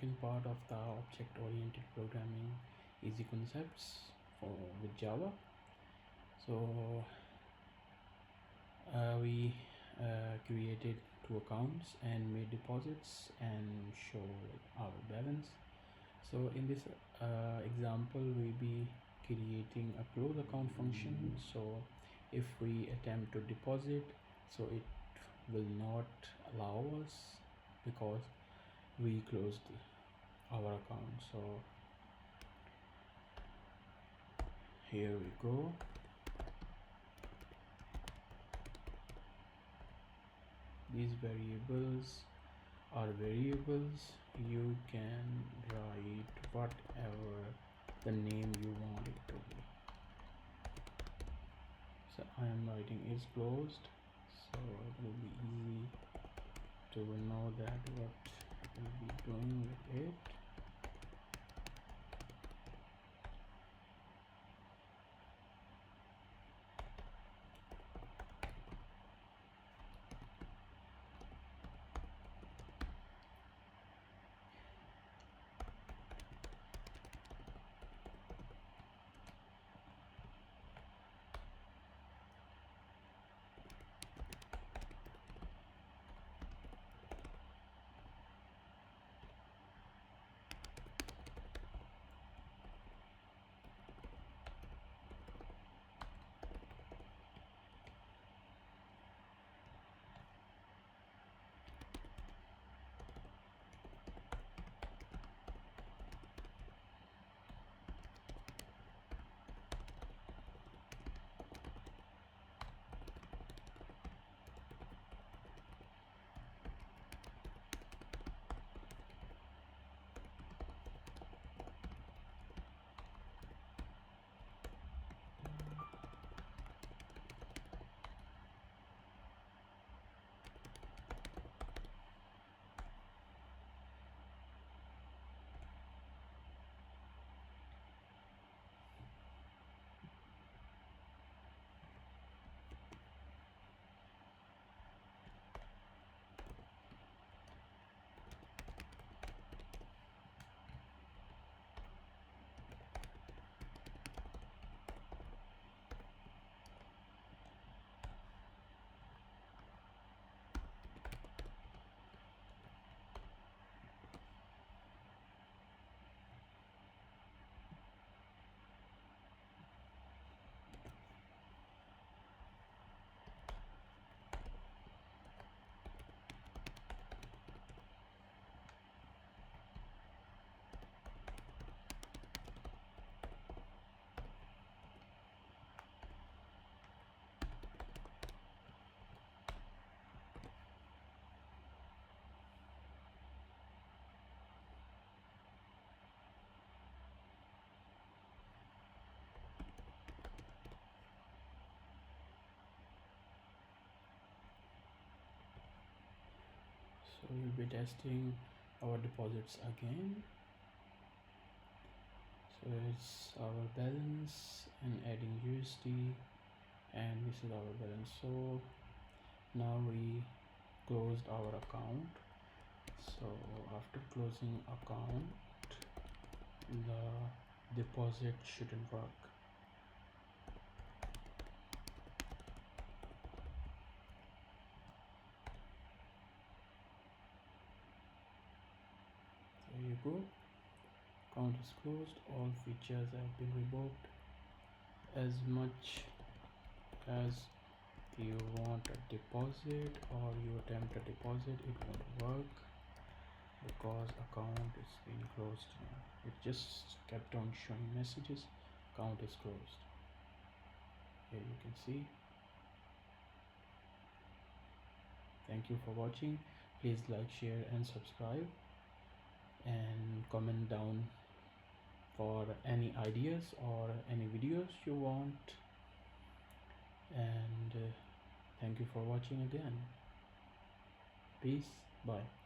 Second part of the object-oriented programming easy concepts with Java. So we created two accounts and made deposits and show our balance. So in this example, we'll be creating a close account function. So if we attempt to deposit, so it will not allow us because we closed our account. So here we go. These variables are variables. You can write whatever the name you want it to be. So I am writing is closed, so it will be easy to know that what we'll be doing with it. So we'll be testing our deposits again. So it's our balance and adding USD, and this is our balance. So now we closed our account. So after closing account, the deposit shouldn't work. There you go. Account is closed. All features have been revoked. As much as you want a deposit or you attempt a deposit, it won't work because account is being closed now. It just kept on showing messages, account is closed. Here you can see. Thank you for watching. Please like, share and subscribe, and comment down for any ideas or any videos you want. And thank you for watching again. Peace. Bye.